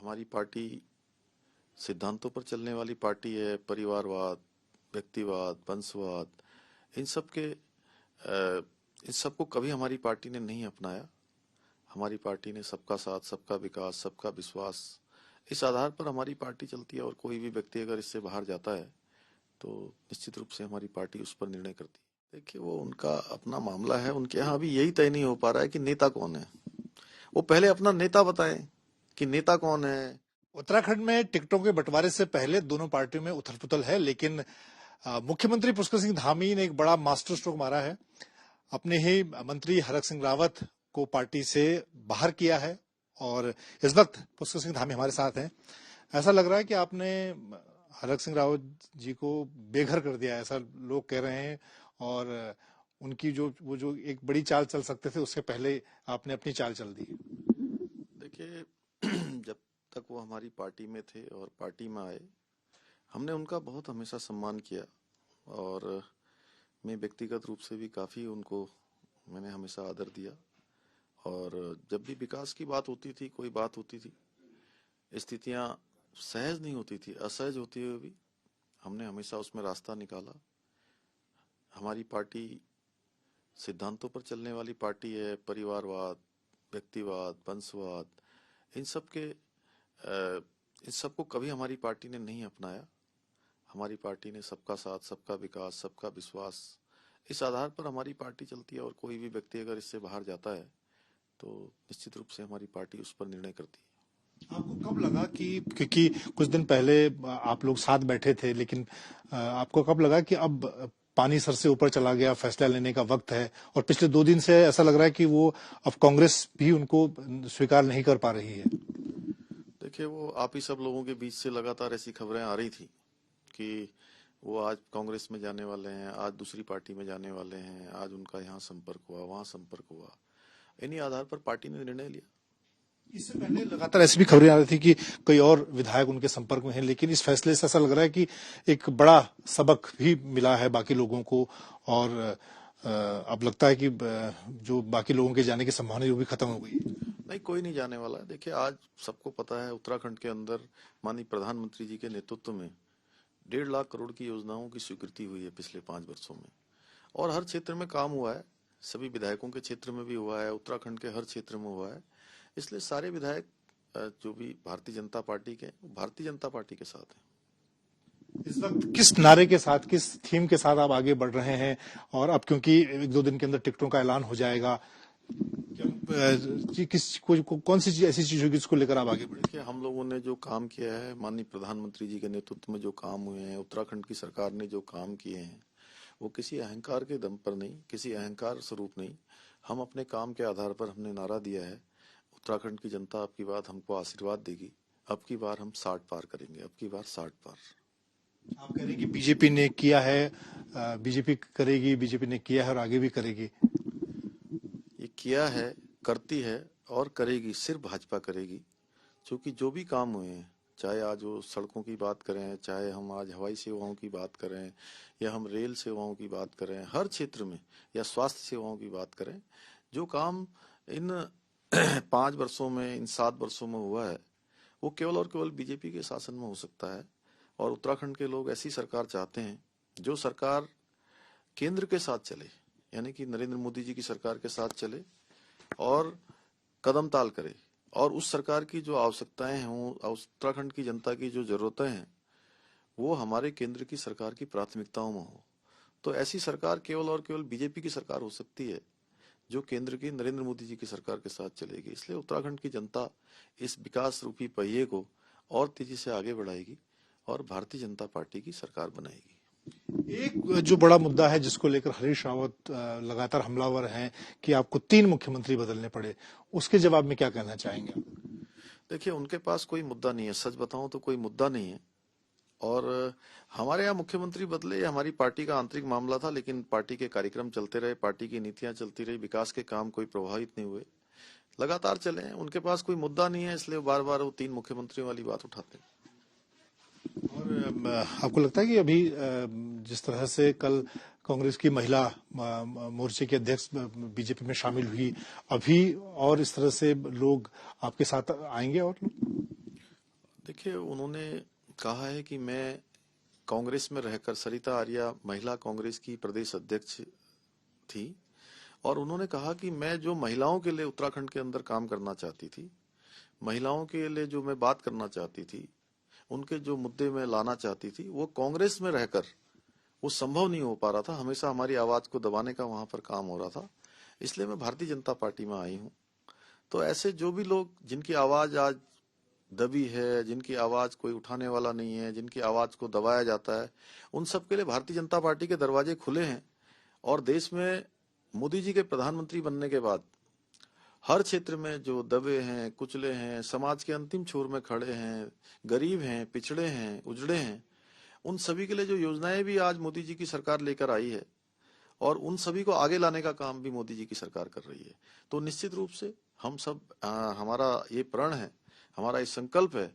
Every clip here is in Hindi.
हमारी पार्टी सिद्धांतों पर चलने वाली पार्टी है। परिवारवाद, व्यक्तिवाद, वंशवाद, इन सब के इन सबको कभी हमारी पार्टी ने नहीं अपनाया। हमारी पार्टी ने सबका साथ, सबका विकास, सबका विश्वास, इस आधार पर हमारी पार्टी चलती है। और कोई भी व्यक्ति अगर इससे बाहर जाता है तो निश्चित रूप से हमारी पार्टी उस पर निर्णय करती है। देखिए, वो उनका अपना मामला है। उनके यहाँ अभी यही तय नहीं हो पा रहा है कि नेता कौन है। वो पहले अपना नेता बताएं कि नेता कौन है। उत्तराखंड में टिकटों के बंटवारे से पहले दोनों पार्टियों में उथल-पुथल है, लेकिन मुख्यमंत्री पुष्कर सिंह धामी ने एक बड़ा मास्टर स्ट्रोक मारा है। अपने ही मंत्री हरक सिंह रावत को पार्टी से बाहर किया है और इस वक्त पुष्कर सिंह धामी हमारे साथ हैं। ऐसा लग रहा है कि आपने हरक सिंह रावत जी को बेघर कर दिया, ऐसा लोग कह रहे हैं। और उनकी जो एक बड़ी चाल चल सकते थे, उससे पहले आपने अपनी चाल चल दी। देखिए, जब तक वो हमारी पार्टी में थे और पार्टी में आए, हमने उनका बहुत हमेशा सम्मान किया। और मैं व्यक्तिगत रूप से भी काफ़ी उनको मैंने हमेशा आदर दिया। और जब भी विकास की बात होती थी, कोई बात होती थी, स्थितियां सहज नहीं होती थी, असहज होती हुई भी हमने हमेशा उसमें रास्ता निकाला। हमारी पार्टी सिद्धांतों पर चलने वाली पार्टी है। परिवारवाद, व्यक्तिवाद, वंशवाद, इन सबको कभी हमारी पार्टी ने नहीं अपनाया। हमारी पार्टी ने सबका साथ, सबका विकास, सबका विश्वास, इस आधार पर हमारी पार्टी चलती है। और कोई भी व्यक्ति अगर इससे बाहर जाता है तो निश्चित रूप से हमारी पार्टी उस पर निर्णय करती है। आपको कब लगा कि, क्योंकि कुछ दिन पहले आप लोग साथ बैठे थे, लेकिन आपको कब लगा कि अब पानी सर से ऊपर चला गया, फैसला लेने का वक्त है? और पिछले 2 दिन से ऐसा लग रहा है कि वो अब कांग्रेस भी उनको स्वीकार नहीं कर पा रही है। देखिए, वो आप ही सब लोगों के बीच से लगातार ऐसी खबरें आ रही थी कि वो आज कांग्रेस में जाने वाले हैं, आज दूसरी पार्टी में जाने वाले हैं, आज उनका यहाँ संपर्क हुआ, वहाँ संपर्क हुआ। इन्हीं आधार पर पार्टी ने निर्णय लिया। इससे पहले लगातार ऐसी भी खबरें आ रही थी कि कई और विधायक उनके संपर्क में हैं, लेकिन इस फैसले से ऐसा लग रहा है कि एक बड़ा सबक भी मिला है बाकी लोगों को। और अब लगता है कि जो बाकी लोगों के जाने की संभावना है वो भी खत्म हो गई। नहीं, कोई नहीं जाने वाला है। देखिए, आज सबको पता है उत्तराखंड के अंदर माननीय प्रधानमंत्री जी के नेतृत्व में 1.5 लाख करोड़ की योजनाओं की स्वीकृति हुई है पिछले 5 वर्षों में। और हर क्षेत्र में काम हुआ है। सभी विधायकों के क्षेत्र में भी हुआ है, उत्तराखंड के हर क्षेत्र में हुआ है। इसलिए सारे विधायक जो भी भारतीय जनता पार्टी के, भारतीय जनता पार्टी के साथ हैं। इस वक्त किस नारे के साथ, किस थीम के साथ आप आगे बढ़ रहे हैं? और अब क्योंकि 1-2 दिन के अंदर टिकटों का ऐलान हो जाएगा, कौन सी ऐसी चीज होगी जिसको लेकर आप आगे बढ़े? देखिए, हम लोगों ने जो काम किया है, माननीय प्रधानमंत्री जी के नेतृत्व में जो काम हुए हैं, उत्तराखंड की सरकार ने जो काम किए हैं, वो किसी अहंकार के दम पर नहीं, किसी अहंकार स्वरूप नहीं। हम अपने काम के आधार पर हमने नारा दिया है, उत्तराखंड की जनता अब की बार हमको आशीर्वाद देगी, अब की बार हम 60 पार करेंगे, अब की बार 60 पार। आप कह रहे हैं कि बीजेपी ने किया है, बीजेपी करेगी, बीजेपी ने किया है और आगे भी करेगी। ये किया है, करती है और करेगी, सिर्फ भाजपा करेगी। क्योंकि जो भी काम हुए हैं, चाहे आज वो सड़कों की बात करें, चाहे हम आज हवाई सेवाओं की बात करें, या हम रेल सेवाओं की बात करें, हर क्षेत्र में, या स्वास्थ्य सेवाओं की बात करें, जो काम इन 5 वर्षों में, इन 7 वर्षों में हुआ है, वो केवल और केवल बीजेपी के शासन में हो सकता है। और उत्तराखंड के लोग ऐसी सरकार चाहते हैं जो सरकार केंद्र के साथ चले, यानी कि नरेंद्र मोदी जी की सरकार के साथ चले और कदम ताल करे। और उस सरकार की जो आवश्यकताएं हों, उत्तराखंड की जनता की जो जरूरतें हैं, वो हमारे केंद्र की सरकार की प्राथमिकताओं में हो। तो ऐसी सरकार केवल और केवल बीजेपी की सरकार हो सकती है, जो केंद्र की नरेंद्र मोदी जी की सरकार के साथ चलेगी। इसलिए उत्तराखंड की जनता इस विकास रूपी पहिए को और तेजी से आगे बढ़ाएगी और भारतीय जनता पार्टी की सरकार बनाएगी। एक जो बड़ा मुद्दा है जिसको लेकर हरीश रावत लगातार हमलावर हैं कि आपको 3 मुख्यमंत्री बदलने पड़े, उसके जवाब में क्या कहना चाहेंगे? देखिए, उनके पास कोई मुद्दा नहीं है, सच बताऊं तो कोई मुद्दा नहीं है। और हमारे यहाँ मुख्यमंत्री बदले, हमारी पार्टी का आंतरिक मामला था, लेकिन पार्टी के कार्यक्रम चलते रहे, पार्टी की नीतियां चलती रही, विकास के काम कोई प्रभावित नहीं हुए, लगातार चले हैं। उनके पास कोई मुद्दा नहीं है, इसलिए बार बार वो 3 मुख्यमंत्रियों वाली बात उठाते हैं। और आपको लगता है कि अभी जिस तरह से कल कांग्रेस की महिला मोर्चे के अध्यक्ष बीजेपी में शामिल हुई, अभी और इस तरह से लोग आपके साथ आएंगे? और लोग देखिए, उन्होंने कहा है कि मैं कांग्रेस में रहकर, सरिता आर्या महिला कांग्रेस की प्रदेश अध्यक्ष थी, और उन्होंने कहा कि मैं जो महिलाओं के लिए उत्तराखंड के अंदर काम करना चाहती थी, महिलाओं के लिए जो मैं बात करना चाहती थी, उनके जो मुद्दे मैं लाना चाहती थी, वो कांग्रेस में रहकर वो संभव नहीं हो पा रहा था। हमेशा हमारी आवाज को दबाने का वहां पर काम हो रहा था, इसलिए मैं भारतीय जनता पार्टी में आई हूँ। तो ऐसे जो भी लोग जिनकी आवाज आज दबी है, जिनकी आवाज कोई उठाने वाला नहीं है, जिनकी आवाज को दबाया जाता है, उन सब के लिए भारतीय जनता पार्टी के दरवाजे खुले हैं। और देश में मोदी जी के प्रधानमंत्री बनने के बाद हर क्षेत्र में जो दबे हैं, कुचले हैं, समाज के अंतिम छोर में खड़े हैं, गरीब हैं, पिछड़े हैं, उजड़े हैं, उन सभी के लिए जो योजनाएं भी आज मोदी जी की सरकार लेकर आई है, और उन सभी को आगे लाने का काम भी मोदी जी की सरकार कर रही है। तो निश्चित रूप से हम सब, हमारा ये प्रण है, हमारा ये संकल्प है,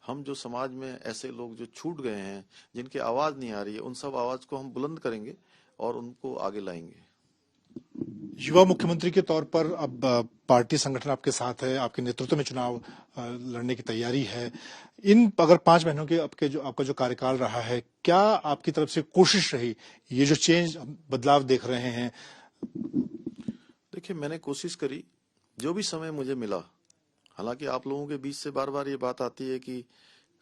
हम जो समाज में ऐसे लोग जो छूट गए हैं, जिनकी आवाज नहीं आ रही है, उन सब आवाज को हम बुलंद करेंगे और उनको आगे लाएंगे। युवा मुख्यमंत्री के तौर पर अब पार्टी संगठन आपके साथ है, आपके नेतृत्व में चुनाव लड़ने की तैयारी है। इन अगर 5 महीनों के आपका जो कार्यकाल रहा है, क्या आपकी तरफ से कोशिश रही, ये जो चेंज बदलाव देख रहे हैं? देखिए, मैंने कोशिश करी, जो भी समय मुझे मिला। हालांकि आप लोगों के बीच से बार बार ये बात आती है कि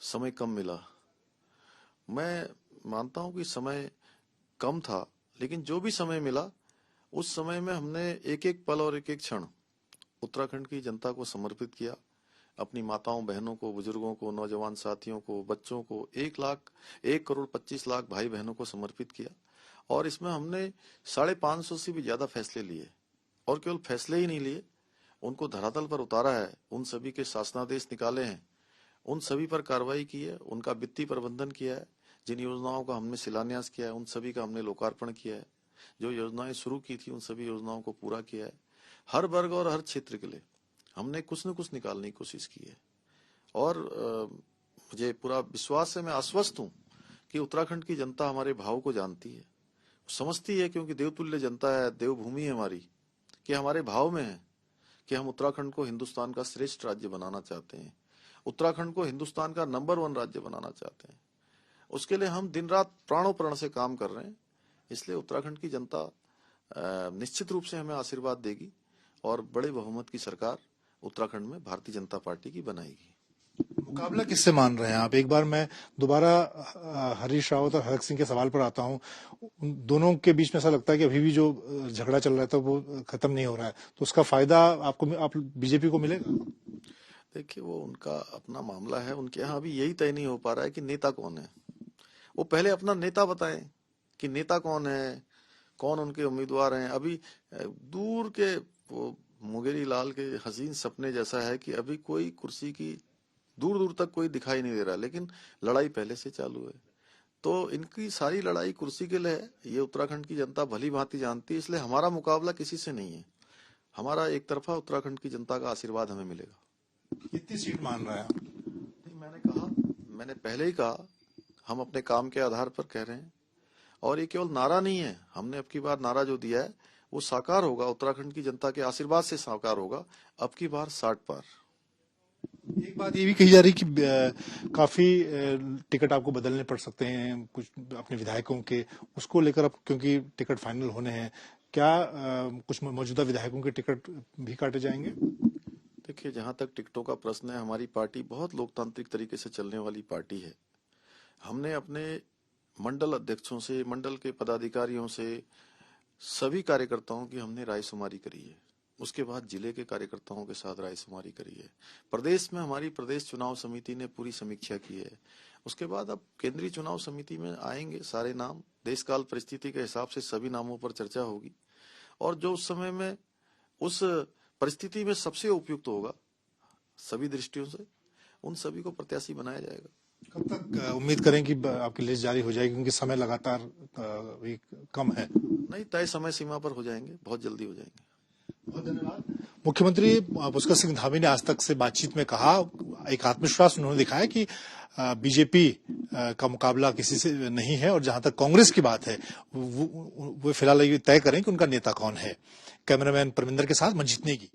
समय कम मिला। मैं मानता हूं कि समय कम था, लेकिन जो भी समय मिला, उस समय में हमने एक एक पल और एक एक क्षण उत्तराखंड की जनता को समर्पित किया। अपनी माताओं, बहनों को, बुजुर्गों को, नौजवान साथियों को, बच्चों को, 1,25,00,000 भाई बहनों को समर्पित किया। और इसमें हमने 550 से भी ज्यादा फैसले लिए, और केवल फैसले ही नहीं लिए, उनको धरातल पर उतारा है, उन सभी के शासनादेश निकाले हैं, उन सभी पर कार्रवाई की है, उनका वित्तीय प्रबंधन किया है, जिन योजनाओं का हमने शिलान्यास किया है उन सभी का हमने लोकार्पण किया है, जो योजनाएं शुरू की थी उन सभी योजनाओं को पूरा किया है। हर वर्ग और हर क्षेत्र के लिए हमने कुछ न कुछ निकालने की कोशिश की है। और मुझे पूरा विश्वास है, मैं आश्वस्त हूँ कि उत्तराखंड की जनता हमारे भाव को जानती है, समझती है, क्योंकि देवतुल्य जनता है, देवभूमि है हमारी, कि हमारे भाव में है कि हम उत्तराखंड को हिंदुस्तान का श्रेष्ठ राज्य बनाना चाहते हैं, उत्तराखंड को हिंदुस्तान का नंबर 1 राज्य बनाना चाहते हैं। उसके लिए हम दिन रात प्राणों प्राण से काम कर रहे हैं। इसलिए उत्तराखंड की जनता निश्चित रूप से हमें आशीर्वाद देगी और बड़े बहुमत की सरकार उत्तराखंड में भारतीय जनता पार्टी की बनाएगी। मुकाबला किससे मान रहे हैं आप? एक बार मैं दोबारा हरीश रावत और हरक सिंह के सवाल पर आता हूं। दोनों के बीच में ऐसा लगता है कि अभी भी जो झगड़ा चल रहा था वो खत्म नहीं हो रहा है, तो उसका फायदा आप बीजेपी को मिलेगा? देखिए, वो उनका अपना मामला है, उनके यहाँ अभी यही तय नहीं हो पा रहा है कि नेता कौन है। वो पहले अपना नेता बताएं कि नेता कौन है, कौन उनके उम्मीदवार हैं। अभी दूर के वो मुंगेरी लाल के हसीन सपने जैसा है कि अभी कोई कुर्सी की दूर दूर तक कोई दिखाई नहीं दे रहा, लेकिन लड़ाई पहले से चालू है। तो इनकी सारी लड़ाई कुर्सी के लिए है, ये उत्तराखंड की जनता भली भांति जानती है। इसलिए हमारा मुकाबला किसी से नहीं है, हमारा एक तरफा उत्तराखंड की जनता का आशीर्वाद हमें मिलेगा। कितनी सीट मान रहे हैं आप? मैंने पहले ही कहा, हम अपने काम के आधार पर कह रहे हैं, और ये केवल नारा नहीं है। हमने अब की बार नारा जो दिया है वो साकार होगा, उत्तराखंड की जनता के आशीर्वाद से साकार होगा। अब की बार 60 पार। एक बात ये भी कही जा रही कि काफी टिकट आपको बदलने पड़ सकते हैं कुछ अपने विधायकों के, उसको लेकर अब क्योंकि टिकट फाइनल होने हैं, क्या कुछ मौजूदा विधायकों के टिकट भी काटे जाएंगे? देखिए, जहां तक टिकटों का प्रश्न है, हमारी पार्टी बहुत लोकतांत्रिक तरीके से चलने वाली पार्टी है। हमने अपने मंडल अध्यक्षों से, मंडल के पदाधिकारियों से, सभी कार्यकर्ताओं की हमने रायशुमारी करी है। उसके बाद जिले के कार्यकर्ताओं के साथ रायशुमारी करी है। प्रदेश में हमारी प्रदेश चुनाव समिति ने पूरी समीक्षा की है। उसके बाद अब केंद्रीय चुनाव समिति में आएंगे सारे नाम, देश काल परिस्थिति के हिसाब से सभी नामों पर चर्चा होगी, और जो उस समय में उस परिस्थिति में सबसे उपयुक्त होगा सभी दृष्टियों से, उन सभी को प्रत्याशी बनाया जाएगा। कब तक उम्मीद करें कि आपकी लिस्ट जारी हो जाएगी, क्योंकि समय लगातार कम है? नहीं, तय समय सीमा पर हो जाएंगे, बहुत जल्दी हो जाएंगे। बहुत धन्यवाद। मुख्यमंत्री पुष्कर सिंह धामी ने आज तक से बातचीत में कहा, एक आत्मविश्वास उन्होंने दिखाया कि बीजेपी का मुकाबला किसी से नहीं है, और जहां तक कांग्रेस की बात है वो फिलहाल ये तय करें कि उनका नेता कौन है। कैमरामैन परमिंदर के साथ मंजीत नेगी।